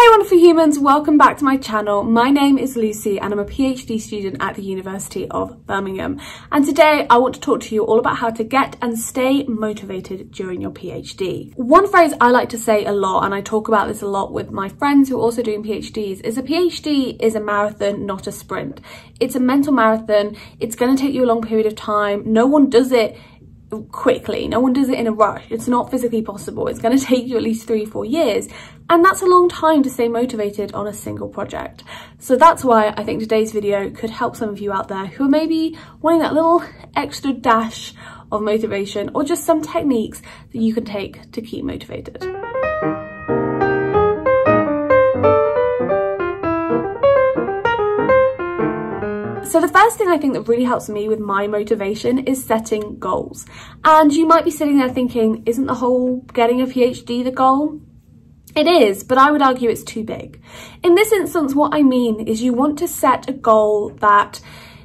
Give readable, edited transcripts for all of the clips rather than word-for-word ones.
Hey wonderful humans, welcome back to my channel. My name is Lucy and I'm a PhD student at the University of Birmingham. And today I want to talk to you all about how to get and stay motivated during your PhD. One phrase I like to say a lot, and I talk about this a lot with my friends who are also doing PhDs, is a PhD is a marathon, not a sprint. It's a mental marathon. It's going to take you a long period of time. No one does it quickly. No one does it in a rush. It's not physically possible. It's going to take you at least 3-4 years. And that's a long time to stay motivated on a single project. So that's why I think today's video could help some of you out there who are maybe wanting that little extra dash of motivation, or just some techniques that you can take to keep motivated. So the first thing I think that really helps me with my motivation is setting goals. And you might be sitting there thinking, isn't the whole getting a PhD the goal? It is, but I would argue it's too big. In this instance, what I mean is you want to set a goal that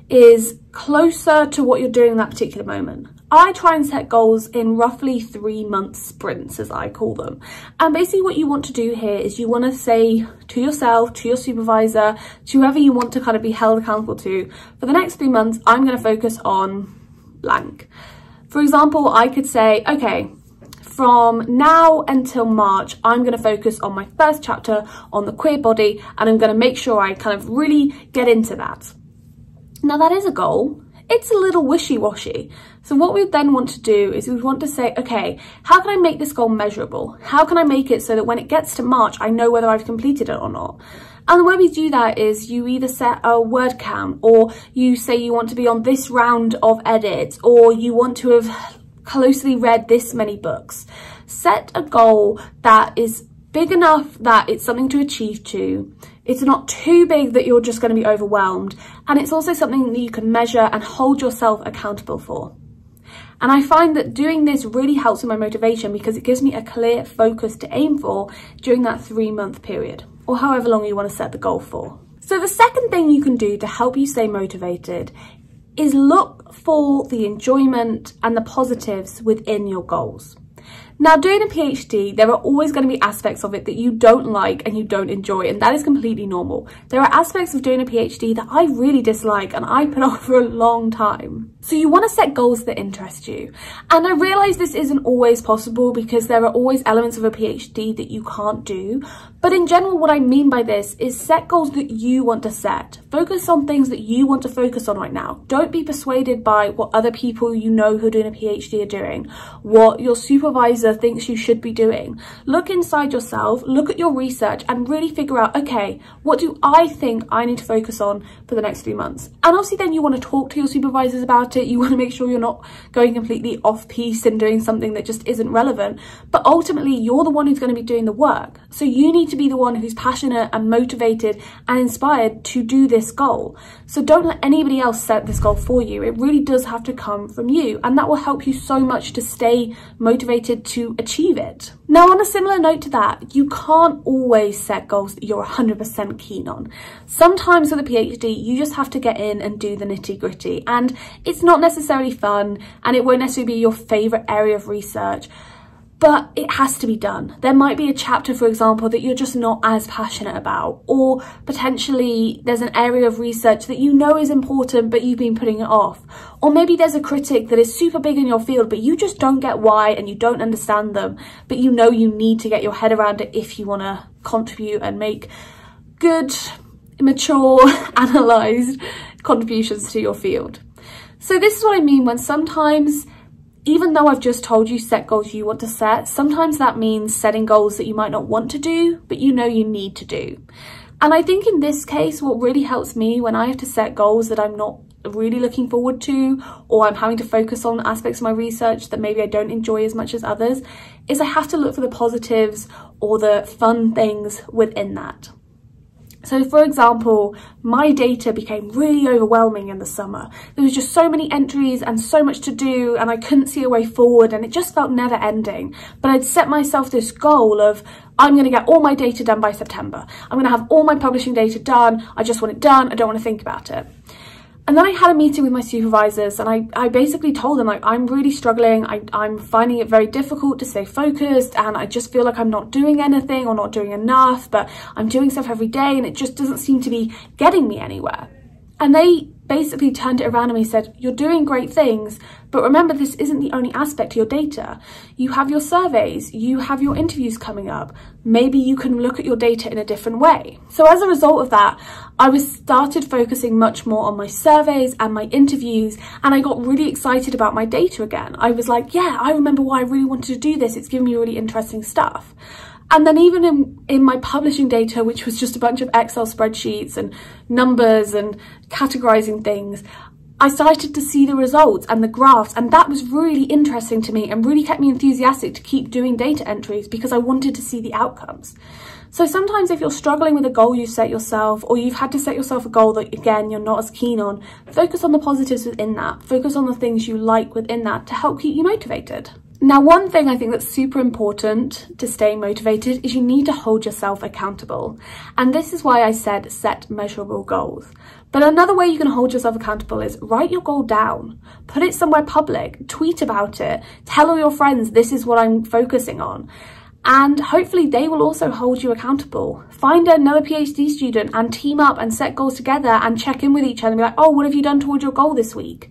is closer to what you're doing in that particular moment. I try and set goals in roughly 3-month sprints, as I call them. And basically what you want to do here is you want to say to yourself, to your supervisor, to whoever you want to kind of be held accountable to, for the next 3 months, I'm going to focus on blank. For example, I could say, okay, from now until March, I'm going to focus on my first chapter on the queer body, and I'm going to make sure I kind of really get into that. Now that is a goal. It's a little wishy-washy. So what we then want to do is we want to say, okay, how can I make this goal measurable? How can I make it so that when it gets to March, I know whether I've completed it or not? And the way we do that is you either set a word count, or you say you want to be on this round of edits, or you want to have closely read this many books. Set a goal that is big enough that it's something to achieve to. It's not too big that you're just going to be overwhelmed. And it's also something that you can measure and hold yourself accountable for. And I find that doing this really helps with my motivation because it gives me a clear focus to aim for during that 3-month period, or however long you want to set the goal for. So the second thing you can do to help you stay motivated is look for the enjoyment and the positives within your goals. Now, doing a PhD, there are always going to be aspects of it that you don't like and you don't enjoy, and that is completely normal. There are aspects of doing a PhD that I really dislike and I put off for a long time. So you want to set goals that interest you. And I realise this isn't always possible because there are always elements of a PhD that you can't do. But in general, what I mean by this is set goals that you want to set. Focus on things that you want to focus on right now. Don't be persuaded by what other people you know who are doing a PhD are doing, what your supervisor thinks you should be doing. Look inside yourself, look at your research, and really figure out, okay, what do I think I need to focus on for the next 3 months? And obviously then you want to talk to your supervisors about it. You want to make sure you're not going completely off piece and doing something that just isn't relevant. But ultimately, you're the one who's going to be doing the work. So you need to be the one who's passionate and motivated and inspired to do this goal. So don't let anybody else set this goal for you. It really does have to come from you, and that will help you so much to stay motivated to achieve it. Now, on a similar note to that, you can't always set goals that you're 100% keen on. Sometimes with a PhD, you just have to get in and do the nitty-gritty, and it's not necessarily fun, and it won't necessarily be your favourite area of research, but it has to be done. There might be a chapter, for example, that you're just not as passionate about, or potentially there's an area of research that you know is important but you've been putting it off. Or maybe there's a critic that is super big in your field but you just don't get why and you don't understand them, but you know you need to get your head around it if you want to contribute and make good, mature, analysed contributions to your field. So this is what I mean when sometimes, even though I've just told you set goals you want to set, sometimes that means setting goals that you might not want to do, but you know you need to do. And I think in this case, what really helps me when I have to set goals that I'm not really looking forward to, or I'm having to focus on aspects of my research that maybe I don't enjoy as much as others, is I have to look for the positives or the fun things within that. So for example, my data became really overwhelming in the summer. There was just so many entries and so much to do, and I couldn't see a way forward, and it just felt never ending. But I'd set myself this goal of, I'm going to get all my data done by September. I'm going to have all my publishing data done. I just want it done. I don't want to think about it. And then I had a meeting with my supervisors, and I basically told them, like, I'm really struggling. I'm finding it very difficult to stay focused, and I just feel like I'm not doing anything or not doing enough, but I'm doing stuff every day and it just doesn't seem to be getting me anywhere. And they basically turned it around and said, you're doing great things, but remember, this isn't the only aspect to your data. You have your surveys, you have your interviews coming up. Maybe you can look at your data in a different way. So as a result of that, I started focusing much more on my surveys and my interviews, and I got really excited about my data again. I was like, yeah, I remember why I really wanted to do this. It's giving me really interesting stuff. And then even in my publishing data, which was just a bunch of Excel spreadsheets and numbers and categorizing things, I started to see the results and the graphs, and that was really interesting to me and really kept me enthusiastic to keep doing data entries because I wanted to see the outcomes. So sometimes if you're struggling with a goal you set yourself, or you've had to set yourself a goal that, again, you're not as keen on, focus on the positives within that. Focus on the things you like within that to help keep you motivated. Now, one thing I think that's super important to stay motivated is you need to hold yourself accountable. And this is why I said set measurable goals. But another way you can hold yourself accountable is write your goal down, put it somewhere public, tweet about it, tell all your friends, this is what I'm focusing on. And hopefully they will also hold you accountable. Find another PhD student and team up and set goals together and check in with each other and be like, oh, what have you done towards your goal this week?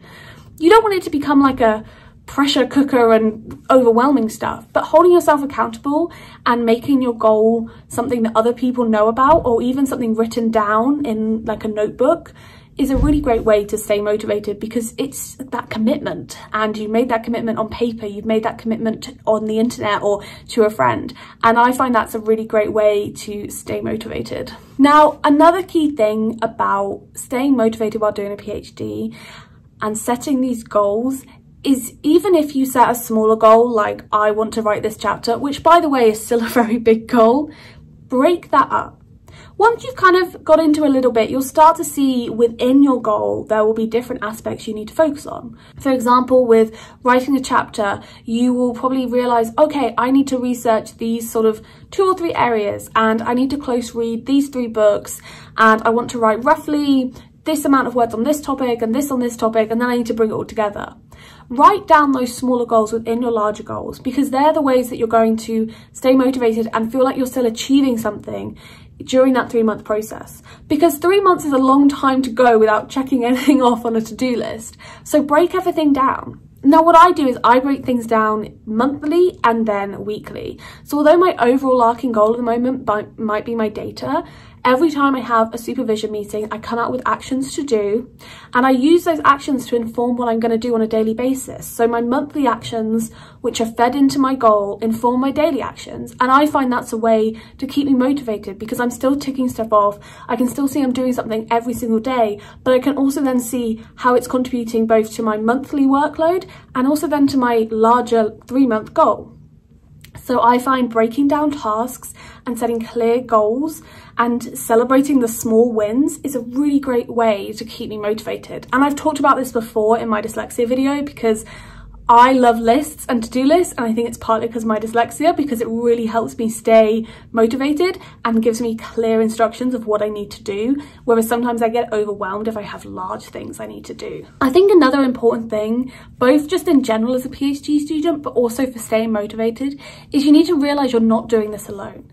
You don't want it to become like a pressure cooker and overwhelming stuff, but holding yourself accountable and making your goal something that other people know about, or even something written down in like a notebook, is a really great way to stay motivated, because it's that commitment, and you made that commitment on paper, you've made that commitment on the internet or to a friend, and I find that's a really great way to stay motivated. Now, another key thing about staying motivated while doing a PhD and setting these goals is, even if you set a smaller goal, like I want to write this chapter, which by the way is still a very big goal, break that up. Once you've kind of got into a little bit, you'll start to see within your goal there will be different aspects you need to focus on. For example, with writing a chapter, you will probably realize, okay, I need to research these sort of 2 or 3 areas, and I need to close read these 3 books, and I want to write roughly this amount of words on this topic and this on this topic, and then I need to bring it all together. Write down those smaller goals within your larger goals, because they're the ways that you're going to stay motivated and feel like you're still achieving something during that 3-month process. Because 3 months is a long time to go without checking anything off on a to-do list. So break everything down. Now, what I do is I break things down monthly and then weekly. So although my overall arcing goal at the moment might be my data, every time I have a supervision meeting, I come out with actions to do, and I use those actions to inform what I'm going to do on a daily basis. So my monthly actions, which are fed into my goal, inform my daily actions. And I find that's a way to keep me motivated, because I'm still ticking stuff off. I can still see I'm doing something every single day, but I can also then see how it's contributing both to my monthly workload and also then to my larger 3-month goal. So I find breaking down tasks and setting clear goals and celebrating the small wins is a really great way to keep me motivated. And I've talked about this before in my dyslexia video, because I love lists and to-do lists, and I think it's partly because of my dyslexia, because it really helps me stay motivated and gives me clear instructions of what I need to do, whereas sometimes I get overwhelmed if I have large things I need to do. I think another important thing, both just in general as a PhD student, but also for staying motivated, is you need to realise you're not doing this alone.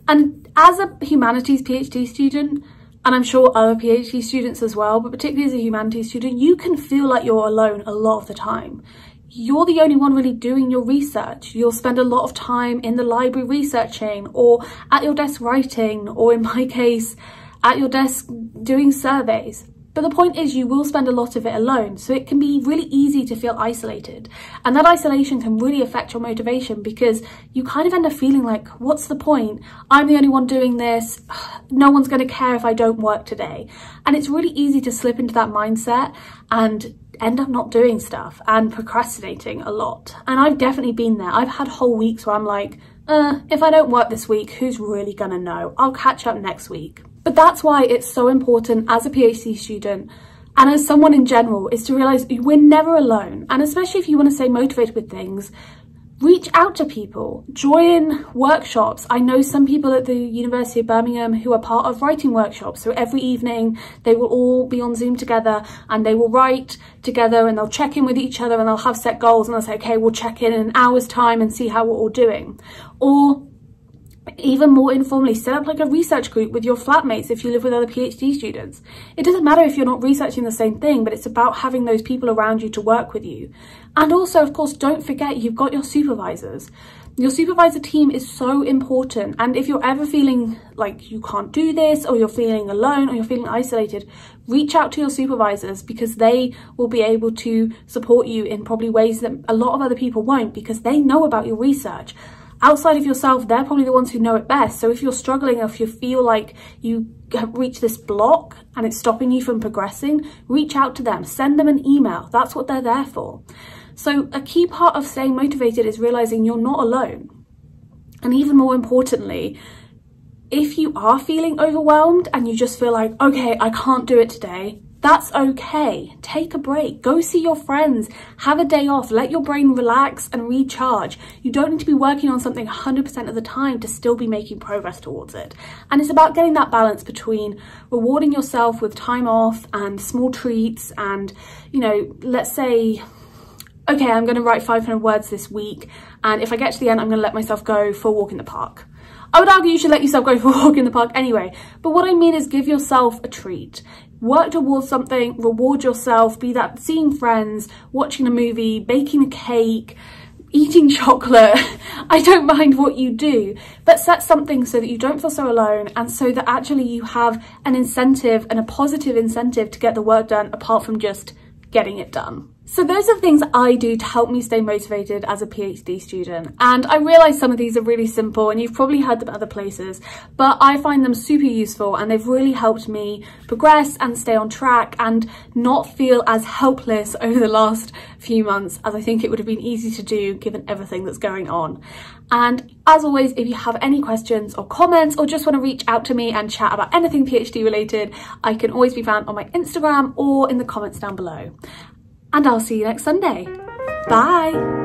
And as a humanities PhD student, and I'm sure other PhD students as well, but particularly as a humanities student, you can feel like you're alone a lot of the time. You're the only one really doing your research. You'll spend a lot of time in the library researching, or at your desk writing, or in my case, at your desk doing surveys. But the point is, you will spend a lot of it alone, so it can be really easy to feel isolated. And that isolation can really affect your motivation, because you kind of end up feeling like, what's the point? I'm the only one doing this. No one's going to care if I don't work today. And it's really easy to slip into that mindset and end up not doing stuff and procrastinating a lot. And I've definitely been there. I've had whole weeks where I'm like, if I don't work this week, who's really gonna know? I'll catch up next week. But that's why it's so important as a PhD student and as someone in general, is to realise we're never alone. And especially if you want to stay motivated with things, Reach out to people, join workshops. I know some people at the University of Birmingham who are part of writing workshops. So every evening they will all be on Zoom together and they will write together and they'll check in with each other and they'll have set goals and they'll say, okay, we'll check in an hour's time and see how we're all doing. Or even more informally, set up like a research group with your flatmates if you live with other PhD students. It doesn't matter if you're not researching the same thing, but it's about having those people around you to work with you. And also, of course, don't forget you've got your supervisors. Your supervisor team is so important. And if you're ever feeling like you can't do this, or you're feeling alone, or you're feeling isolated, reach out to your supervisors, because they will be able to support you in probably ways that a lot of other people won't, because they know about your research. Outside of yourself, they're probably the ones who know it best. So if you're struggling, or if you feel like you have reached this block and it's stopping you from progressing, reach out to them, send them an email. That's what they're there for. So a key part of staying motivated is realizing you're not alone. And even more importantly, if you are feeling overwhelmed and you just feel like, okay, I can't do it today, that's okay. Take a break, go see your friends, have a day off, let your brain relax and recharge. You don't need to be working on something 100% of the time to still be making progress towards it. And it's about getting that balance between rewarding yourself with time off and small treats and, you know, let's say, okay, I'm going to write 500 words this week, and if I get to the end, I'm going to let myself go for a walk in the park. I would argue you should let yourself go for a walk in the park anyway, but what I mean is give yourself a treat. Work towards something, reward yourself, be that seeing friends, watching a movie, baking a cake, eating chocolate. I don't mind what you do, but set something so that you don't feel so alone, and so that actually you have an incentive and a positive incentive to get the work done apart from just getting it done. So those are things I do to help me stay motivated as a PhD student. And I realise some of these are really simple and you've probably heard them other places, but I find them super useful and they've really helped me progress and stay on track and not feel as helpless over the last few months as I think it would have been easy to do given everything that's going on. And as always, if you have any questions or comments or just want to reach out to me and chat about anything PhD related, I can always be found on my Instagram or in the comments down below. And I'll see you next Sunday. Bye!